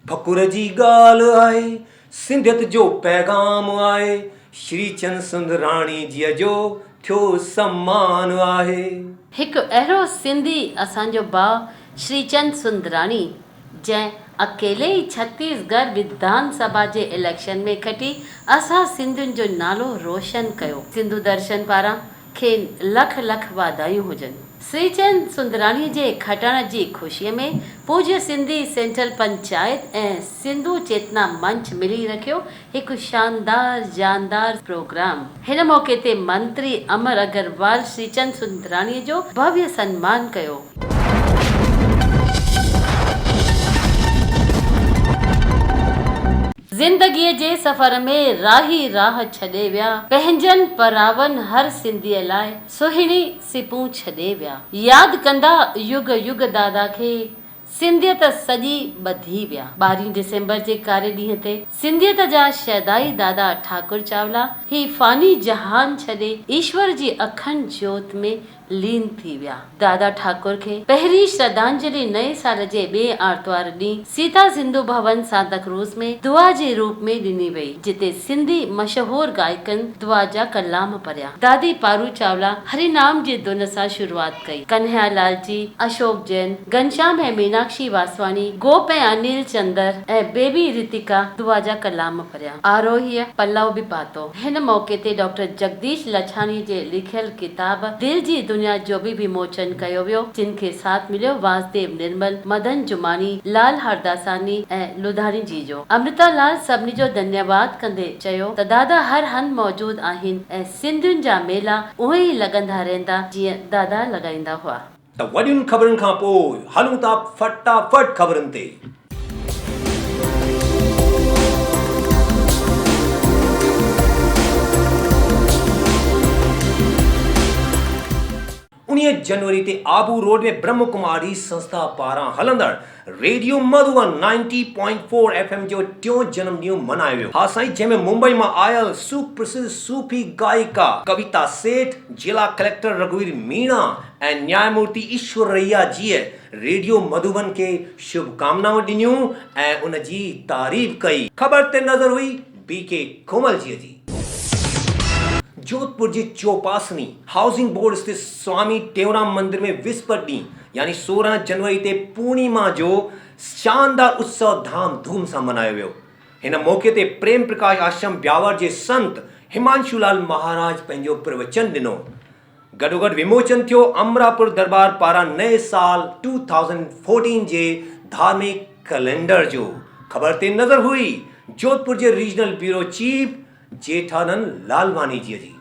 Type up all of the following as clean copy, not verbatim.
फकुर जी ॻाल्हि आहे, सिंधियत जो पैगाम आहे, श्री चंद सुंदराणी जीअ जो थियो सम्मान आहे। हिकु अहिड़ो सिंधी असांजो भाउ श्रीचंद सुंदराणी जंहिं अकेले ई छत्तीसगढ़ विधानसभा जे इलेक्शन में खटी असां सिंधियुनि जो नालो रोशन कयो। सिंधु दर्शन पारां खेनि लख लख वाधायूं हुजनि। श्रीचंद सुंदराणी जे खटण जी ख़ुशीअ में पूज्य सिंधी सेंट्रल पंचायत ऐं सिंधु चेतना मंच मिली रखियो हिकु शानदार जानदार प्रोग्राम। हिन मौक़े ते मंत्री अमर अग्रवाल श्रीचंद सुंदराणीअ जो भव्य सन्मान कयो। ज़िंदगीअ जे सफ़र में राही राह छॾे विया, पंहिंजनि परावन हर सिंधीअ लाइ सुहिणी सिपूं छॾे विया। यादि कंदा युग युग दादा खे, सिंधियत सॼी ॿधी विया। 12 डिसेंबर जे कार्य ॾींहं ते सिंधियत जा शहदाई दादा ठाकुर चावला ही फ़ानी जहान छॾे ईश्वर जी अखंड ज्योत में लीन थी विया। दादा ठाकुर खे पहिरीं श्रद्धांजलि नए साल जे ॿिए आर्तवार ॾींहुं सीता सिंधु भवन सांताक्रूज़ में दुआ जे रूप में ॾिनी वई, जिते सिंधी मशहूर गायकनि दुआ जा कलाम पढ़िया। दादी पारू चावला हरिनाम जी धुन सां शुरूआत कई। कन्हैया लाल जी, अशोक जैन, घनश्याम ऐं मीनाक्षी वासवानी, गोप ऐं अनिल चंदर ऐं बेबी रितिका दुआ जा कलाम पढ़िया। आरोहीअ पल्लव बि पातो। हिन मौक़े ते डॉक्टर जगदीश लछाणी जे लिखियल किताब दिल जी दुनिया जो बि विमोचन कयो वियो, जिन खे साथ मिलियो वासुदेव निर्मल, मदन जुमानी, लाल हरदासानी ऐं लुधाणी जी जो। अमृता लाल सभिनी जो धन्यवाद कंदे चयो त दादा हर हंधि मौजूद आहिनि ऐं सिंधियुनि जा मेला उहे ई लॻंदा रहंदा जीअं दादा लॻाईंदा हुआ। त वॾियुनि ख़बरुनि खां पोइ हलूं था फटाफट ख़बरुनि ते। जनवरी ते आबू रोड में ब्रह्म कुमारी संस्था पारां हलंदड़ रेडियो मधुबन 90.4 FM जो टियों जन्म ॾींहुं मनायो वियो। हा साईं, जंहिंमें मुंबई मां आयल सुप्रसिद्ध सूफी गायिका कविता सेठ, जिला कलेक्टर रघुवीर मीणा ऐं न्यायमूर्ति ईश्वर रैया जीअ रेडियो मधुबन खे शुभकामनाऊं ॾिनियूं ऐं उन जी तारीफ़ कई। ख़बर ते नज़र हुई BK कोमल जीअ जी। जोधपुर जे चौपासनी हाउसिंग बोर्ड स्थित स्वामी टेऊराम मंदिर में विस्पति ॾींहुं यानी 16 जनवरी ते पूर्णिमा जो शानदार उत्सव धाम धूम सां मनायो वियो। हिन मौक़े ते प्रेम प्रकाश आश्रम ब्यावर जे संत हिमांशुलाल महाराज पंहिंजो प्रवचन ॾिनो। गॾोगॾु विमोचन थियो अमरापुर दरबार पारां नए साल 2014 जे धार्मिक कैलेंडर जो। ख़बर ते नज़र हुई जोधपुर जे regional bureau chief Jethanand Lalwani ji ji.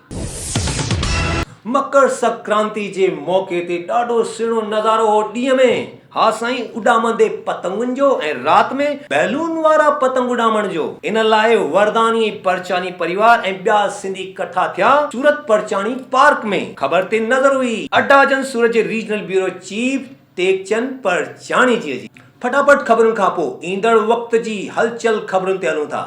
Makar Sankranti जे मौक़े ते ॾाढो सुहिणो नज़ारो हो ॾींहं में। हा साईं, उॾामंदे पतंगुनि जो ऐं राति में बैलून वारा पतंग उॾामण जो। इन लाइ वरदानी परचानी परिवार ऐं ॿिया सिंधी इकट्ठा थिया सूरत परचानी पार्क में। ख़बर ते नज़र हुई अड्डाजन सूरत जे regional bureau chief Tekchand Parchani जी जी। फटाफट ख़बरुनि खां पोइ ईंदड़ वक़्त जी हलचल ख़बरुनि ते हलूं था।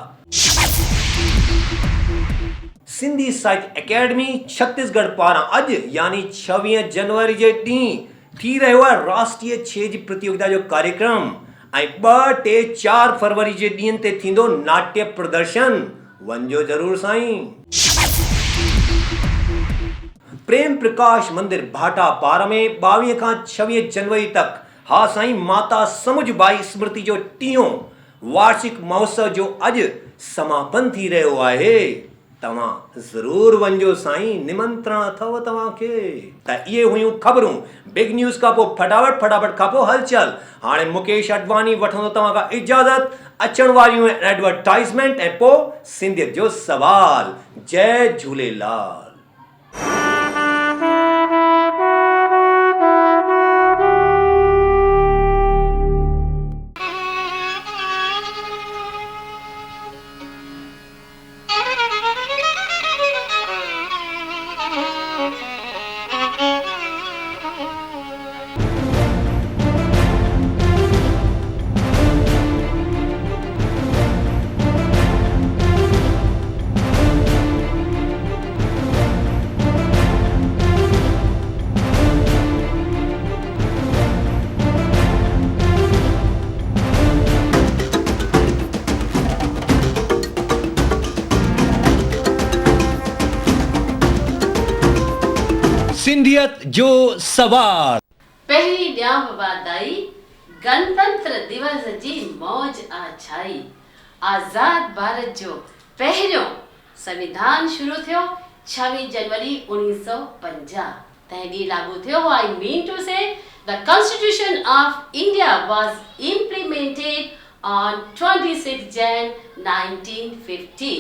सिंधी साहित्य अकेडमी छत्तीसगढ़ पारां अॼु यानी 26 जनवरी जे ॾींहुं थी रहियो आहे राष्ट्रीय छेज प्रतियोगिता जो कार्यक्रम ऐं 2, 3, 4 फरवरी जे ॾींहंनि ते थींदो नाट्य प्रदर्शन। वञिजो ज़रूर साईं। प्रेम प्रकाश मंदिर भाटा पारा में 22 खां 26 जनवरी तक हा साईं माता समुझबाई स्मृति जो 3हों वार्षिक महोत्सव जो अॼु समापन थी रहियो आहे। तव्हां ज़रूर वञिजो साईं, निमंत्रण अथव तव्हांखे। त इहे हुयूं ख़बरूं बिग न्यूज़ खां पोइ फटाफट खां पोइ हलचल। हाणे मुकेश अडवाणी वठंदो तव्हां खां इजाज़त। अचण वारियूं एडवर्टाइज़मेंट ऐं पोइ सिंधियत जो सवाल। जय झूलेलाल। सिंधियत जो सवार। पहिरीं ॼाण वाधाई गणतंत्र दिवस जी मौज छाई। आज़ाद भारत जो पहिरियों संविधान शुरू थियो 26 जनवरी 1950। तंहिं ॾींहुं लागू थियो। आई मीन टू से the constitution of India was implemented on 26 Jain 1950।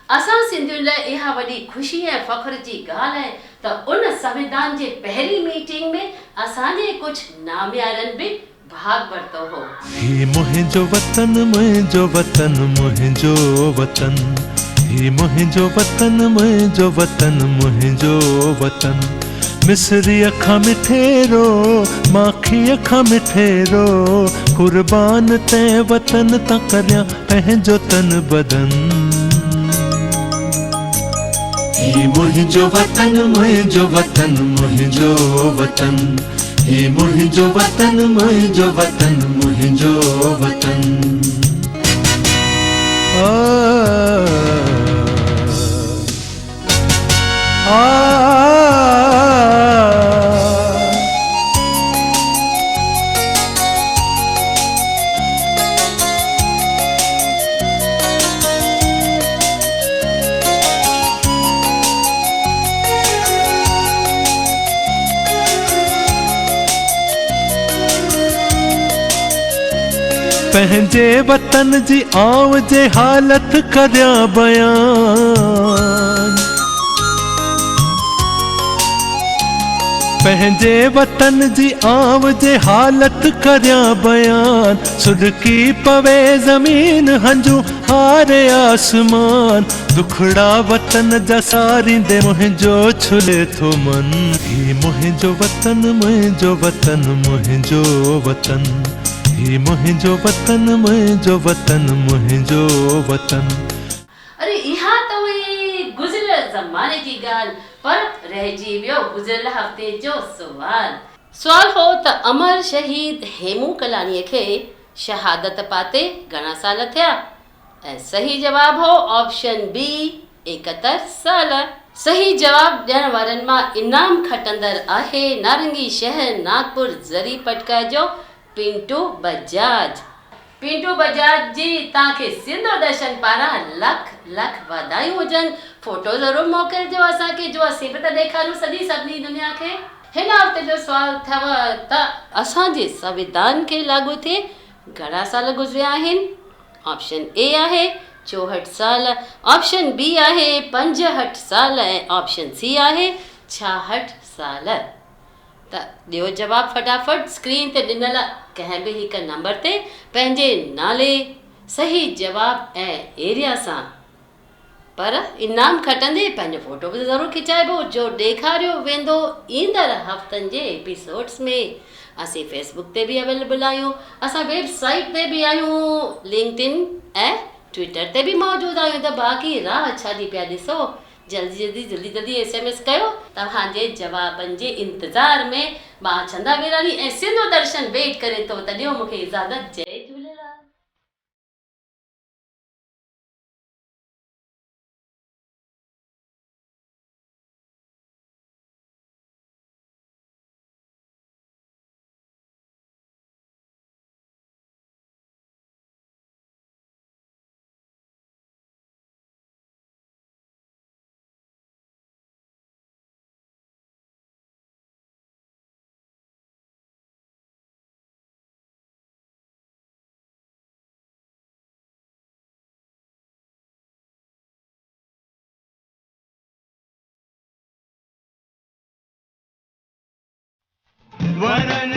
असां सिंधियुनि लाइ इहा वॾी ख़ुशी ऐं फ़ख्र जी ॻाल्हि आहे त उन संविधान जे पहिरीं मीटिंग में असांजे कुझु नामियारनि बि भाग वरितो हो। ही मुंहिंजो वतन मुंहिंजो वतन मुंहिंजो वतन, ही मुंहिंजो वतन मुंहिंजो वतन मुंहिंजो वतन। मिस्री अखा मिठेरो माखी अखा मिठेरो, कुर्बान तैं वतन तां करियां पंहिंजो तन बदन। ही मुंहिंजो वतन मुंहिंजो वतन मुंहिंजो वतन, ही मुंहिंजो वतन मुंहिंजो वतन मुंहिंजो वतन। पंहिंजे वतन जी आव जे हालत करियां बयान, पंहिंजे वतन जी आव जे हालत करियां बयान। सुॾकी पवे ज़मीन हंजू हारे आसमान, दुखड़ा वतन जा सारींदे मुंहिंजो छुले थो मन। ही मुंहिंजो वतन मुंहिंजो वतन मुंहिंजो वतन, ही मुंहिंजो वतन मुंहिंजो वतन मुंहिंजो वतन। अरे इहा त हुई गुज़िरियल ज़माने जी ॻाल्हि, पर रहिजी वियो गुज़िरियल हफ़्ते जो सुवाल हो त अमर शहीद हेमू कलाणीअ खे शहादत पाते घणा साल थिया? ऐं सही जवाब हो ऑप्शन बी 71 साल। सही जवाब ॾियण वारनि मां इनाम खटंदड़ आहे नारंगी शहर नागपुर ज़री पटका जो पिंटू बजाज। पिंटू बजाज जी तव्हांखे सिंधो दर्शन पारां लख लख वाधायूं हुजनि। फोटो ज़रूरु मोकिलिजो असांखे, जो असीं बि त ॾेखारूं सॼी दुनिया खे। हिन हफ़्ते जो सुवालु थियव त असांजे संविधान खे लागू थिए घणा साल गुज़रिया आहिनि? ऑप्शन ए आहे 64 साल, ऑप्शन बी आहे 65 साल ऐं ऑप्शन सी आहे 66 साल। त ॾियो जवाब फटाफट। स्क्रीन ते ॾिनल कंहिं बि हिकु नंबर ते पंहिंजे नाले, सही जवाब ऐं एरिया सां। पर इनाम खटंदे पंहिंजो फोटो बि ज़रूरु खिचाइबो, जो ॾेखारियो वेंदो ईंदड़ हफ़्तनि जे एपिसोड्स में। असीं फेसबुक ते बि अवेलेबल आहियूं, असां वेबसाइट ते बि आहियूं, लिंक्डइन ऐं ट्विटर ते बि मौजूदु आहियूं। त बाक़ी राह छा जी पिया ॾिसो, जल्दी SMS कयो। तव्हांजे जवाबनि जे इंतज़ार में मां चंदा वीरानी ऐं सिंधो दर्शन वेट करे थो। त ॾियो मूंखे इजाज़त। जय झूलेलाल। वरन